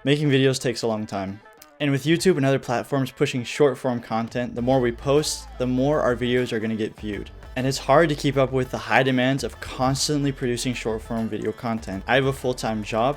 Making videos takes a long time. And with YouTube and other platforms pushing short form content, the more we post, the more our videos are going to get viewed. And it's hard to keep up with the high demands of constantly producing short form video content. I have a full-time job,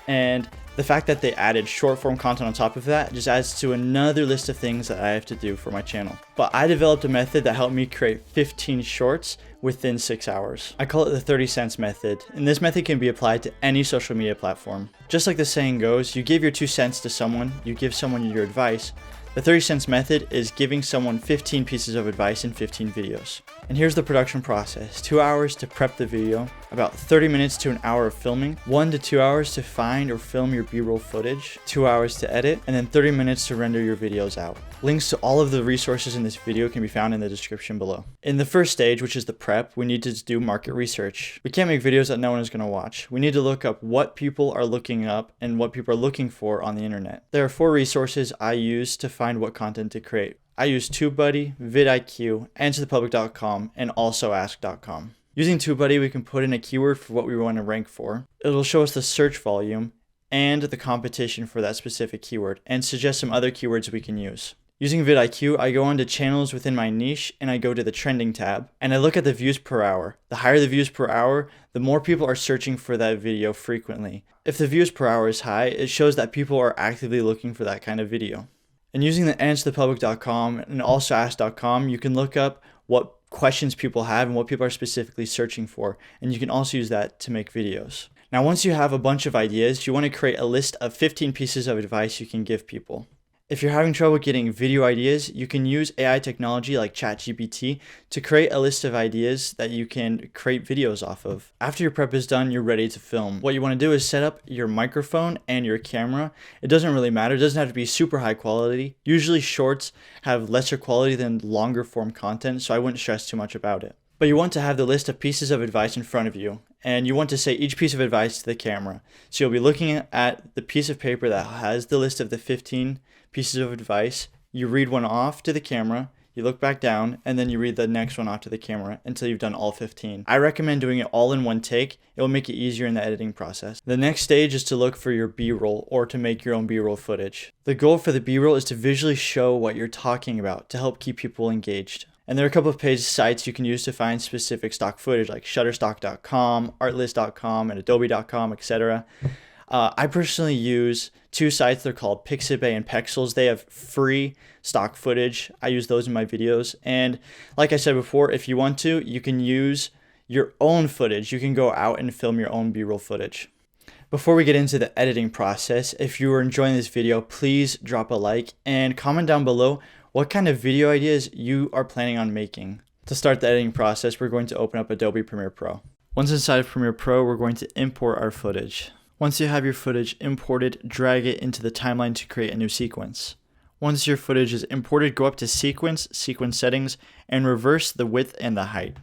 and the fact that they added short form content on top of that just adds to another list of things that I have to do for my channel. But I developed a method that helped me create 15 shorts within 6 hours. I call it the 30 cents method, and this method can be applied to any social media platform. Just like the saying goes, you give your 2 cents to someone, you give someone your advice. The 30 cents method is giving someone 15 pieces of advice in 15 videos. And here's the production process. 2 hours to prep the video, about 30 minutes to an hour of filming, 1 to 2 hours to find or film your B-roll footage, 2 hours to edit, and then 30 minutes to render your videos out. Links to all of the resources in this video can be found in the description below. In the first stage, which is the prep, we need to do market research. We can't make videos that no one is going to watch. We need to look up what people are looking up and what people are looking for on the internet. There are 4 resources I use to find what content to create. I use TubeBuddy, vidIQ, AnswerThePublic.com, and also Ask.com. Using TubeBuddy, we can put in a keyword for what we want to rank for. It'll show us the search volume and the competition for that specific keyword, and suggest some other keywords we can use. Using vidIQ, I go onto channels within my niche and I go to the trending tab and I look at the views per hour. The higher the views per hour, the more people are searching for that video frequently. If the views per hour is high, it shows that people are actively looking for that kind of video. And using the AnswerThePublic.com and also Ask.com, you can look up what questions people have and what people are specifically searching for, and you can also use that to make videos. Now, once you have a bunch of ideas, you want to create a list of 15 pieces of advice you can give people. If you're having trouble getting video ideas, you can use AI technology like ChatGPT to create a list of ideas that you can create videos off of. After your prep is done, you're ready to film. What you want to do is set up your microphone and your camera. It doesn't really matter. It doesn't have to be super high quality. Usually shorts have lesser quality than longer form content, so I wouldn't stress too much about it. But you want to have the list of pieces of advice in front of you, and you want to say each piece of advice to the camera. So you'll be looking at the piece of paper that has the list of the 15 pieces of advice. You read one off to the camera, you look back down, and then you read the next one off to the camera until you've done all 15. I recommend doing it all in one take. It will make it easier in the editing process. The next stage is to look for your B-roll or to make your own B-roll footage. The goal for the B-roll is to visually show what you're talking about to help keep people engaged. And there are a couple of sites you can use to find specific stock footage like Shutterstock.com, Artlist.com, and Adobe.com, etc. I personally use 2 sites. They're called Pixabay and Pexels. They have free stock footage. I use those in my videos. And like I said before, if you want to, you can use your own footage. You can go out and film your own B-roll footage. Before we get into the editing process, if you are enjoying this video, please drop a like and comment down below what kind of video ideas you are planning on making. To start the editing process, we're going to open up Adobe Premiere Pro. Once inside of Premiere Pro, we're going to import our footage. Once you have your footage imported, drag it into the timeline to create a new sequence. Once your footage is imported, go up to Sequence Settings, and reverse the width and the height.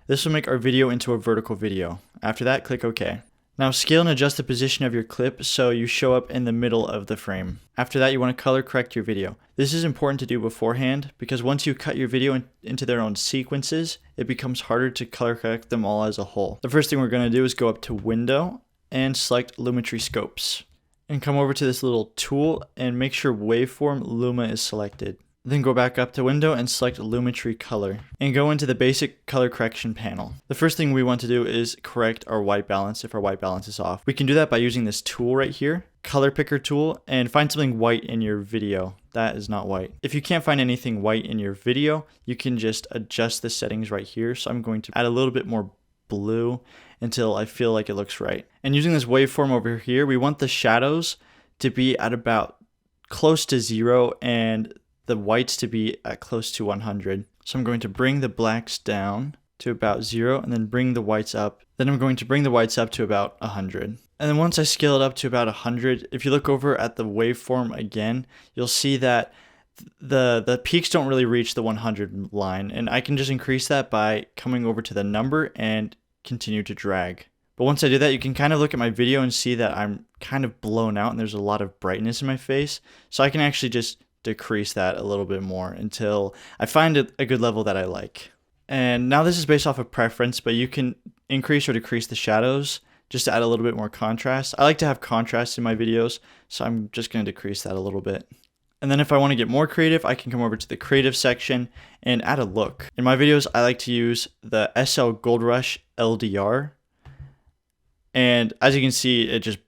This will make our video into a vertical video. After that, click OK. Now scale and adjust the position of your clip so you show up in the middle of the frame. After that, you want to color correct your video. This is important to do beforehand because once you cut your video into their own sequences, it becomes harder to color correct them all as a whole. The first thing we're going to do is go up to Window and select Lumetri Scopes. And come over to this little tool and make sure Waveform Luma is selected. Then go back up to Window and select Lumetri Color and go into the basic color correction panel. The first thing we want to do is correct our white balance if our white balance is off. We can do that by using this tool right here, Color Picker tool, and find something white in your video. That is not white. If you can't find anything white in your video, you can just adjust the settings right here. So I'm going to add a little bit more blue until I feel like it looks right. And using this waveform over here, we want the shadows to be at about close to 0 and the whites to be at close to 100. So I'm going to bring the blacks down to about 0 and then bring the whites up. Then I'm going to bring the whites up to about 100. And then once I scale it up to about 100, if you look over at the waveform again, you'll see that the peaks don't really reach the 100 line. And I can just increase that by coming over to the number and continue to drag. But once I do that, you can kind of look at my video and see that I'm kind of blown out and there's a lot of brightness in my face. So I can actually just decrease that a little bit more until I find a good level that I like. And now this is based off of preference, but you can increase or decrease the shadows just to add a little bit more contrast. I like to have contrast in my videos, so I'm just going to decrease that a little bit. And then if I want to get more creative, I can come over to the creative section and add a look. In my videos, I like to use the SL Gold Rush LDR. And as you can see, it just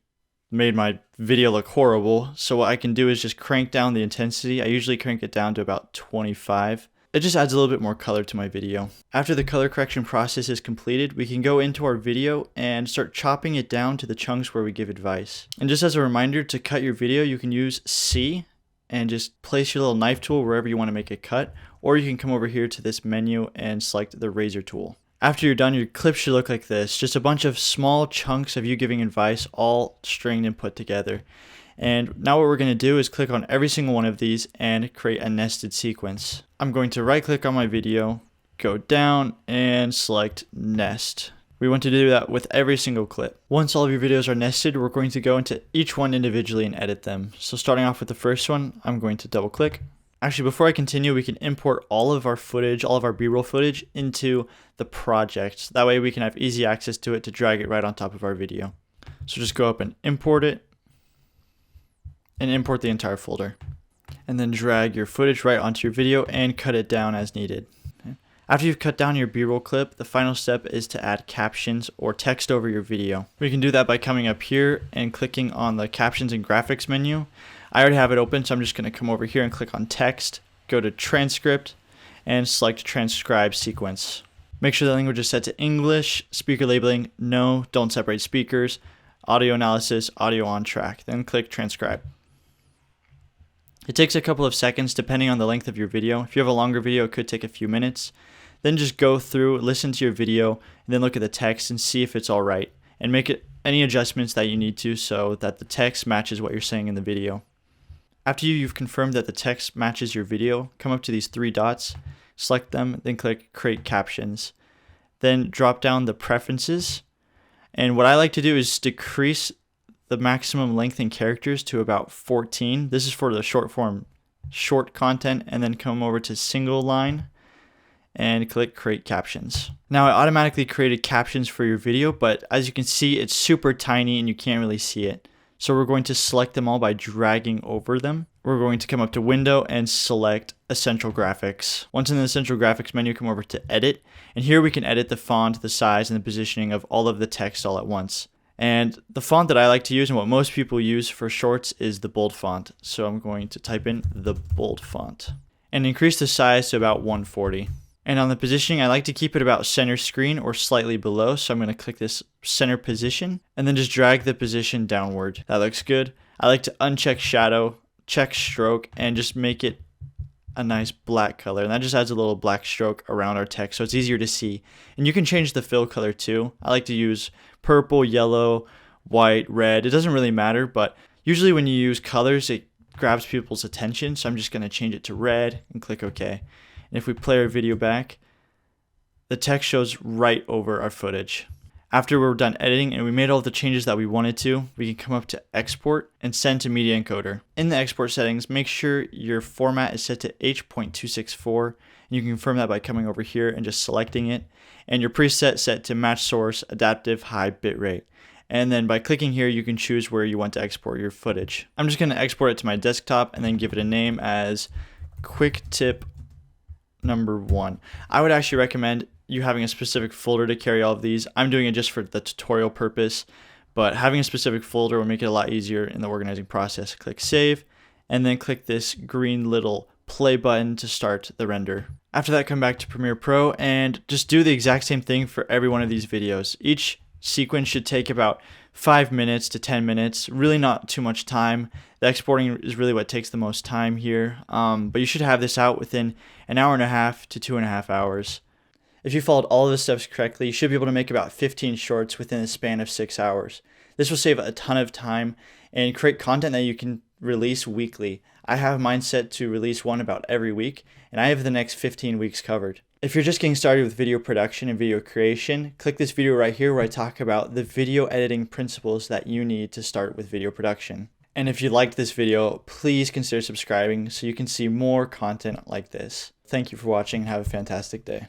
made my video look horrible. So what I can do is just crank down the intensity. I usually crank it down to about 25. It just adds a little bit more color to my video. After the color correction process is completed, we can go into our video and start chopping it down to the chunks where we give advice. And just as a reminder, to cut your video, you can use C and just place your little knife tool wherever you want to make a cut, or you can come over here to this menu and select the razor tool. After you're done, your clip should look like this, just a bunch of small chunks of you giving advice all stringed and put together. And now what we're going to do is click on every single one of these and create a nested sequence. I'm going to right click on my video, go down and select nest. We want to do that with every single clip. Once all of your videos are nested, we're going to go into each one individually and edit them. So starting off with the first one, I'm going to double click. Actually, before I continue, we can import all of our footage, all of our B-roll footage into the project. That way we can have easy access to it to drag it right on top of our video. So just go up and import it and import the entire folder. And then drag your footage right onto your video and cut it down as needed. After you've cut down your B-roll clip, the final step is to add captions or text over your video. We can do that by coming up here and clicking on the captions and graphics menu. I already have it open, so I'm just going to come over here and click on text, go to transcript, and select transcribe sequence. Make sure the language is set to English, speaker labeling, no, don't separate speakers, audio analysis, audio on track, then click transcribe. It takes a couple of seconds depending on the length of your video. If you have a longer video, it could take a few minutes. Then just go through, listen to your video, and then look at the text and see if it's all right. And make any adjustments that you need to so that the text matches what you're saying in the video. After you've confirmed that the text matches your video, come up to these three dots, select them, then click Create Captions. Then drop down the preferences. And what I like to do is decrease the maximum length in characters to about 14. This is for the short form, short content, and then come over to single line and click Create Captions. Now I automatically created captions for your video, but as you can see, it's super tiny and you can't really see it. So we're going to select them all by dragging over them. We're going to come up to Window and select Essential Graphics. Once in the Essential Graphics menu, come over to Edit, and here we can edit the font, the size, and the positioning of all of the text all at once. And the font that I like to use and what most people use for shorts is the bold font. So I'm going to type in the bold font and increase the size to about 140. And on the positioning, I like to keep it about center screen or slightly below. So I'm going to click this center position and then just drag the position downward. That looks good. I like to uncheck shadow, check stroke, and just make it a nice black color. And that just adds a little black stroke around our text so it's easier to see. And you can change the fill color too. I like to use purple, yellow, white, red. It doesn't really matter, but usually when you use colors, it grabs people's attention. So I'm just going to change it to red and click OK. And if we play our video back, the text shows right over our footage. After we're done editing and we made all the changes that we wanted to, we can come up to Export and Send to Media Encoder. In the export settings, make sure your format is set to H.264, and you can confirm that by coming over here and just selecting it, and your preset set to Match Source Adaptive High Bitrate. And then by clicking here, you can choose where you want to export your footage. I'm just going to export it to my desktop and then give it a name as Quick Tip Number 1. I would actually recommend you having a specific folder to carry all of these. I'm doing it just for the tutorial purpose, but having a specific folder will make it a lot easier in the organizing process. Click Save, and then click this green little play button to start the render. After that, come back to Premiere Pro and just do the exact same thing for every one of these videos. Each sequence should take about 5 minutes to 10 minutes, really not too much time. The exporting is really what takes the most time here, but you should have this out within an hour and a half to 2.5 hours. If you followed all of the steps correctly, you should be able to make about 15 shorts within the span of 6 hours. This will save a ton of time and create content that you can release weekly. I have mine set to release one about every week, and I have the next 15 weeks covered. If you're just getting started with video production and video creation, click this video right here where I talk about the video editing principles that you need to start with video production. And if you liked this video, please consider subscribing so you can see more content like this. Thank you for watching and have a fantastic day.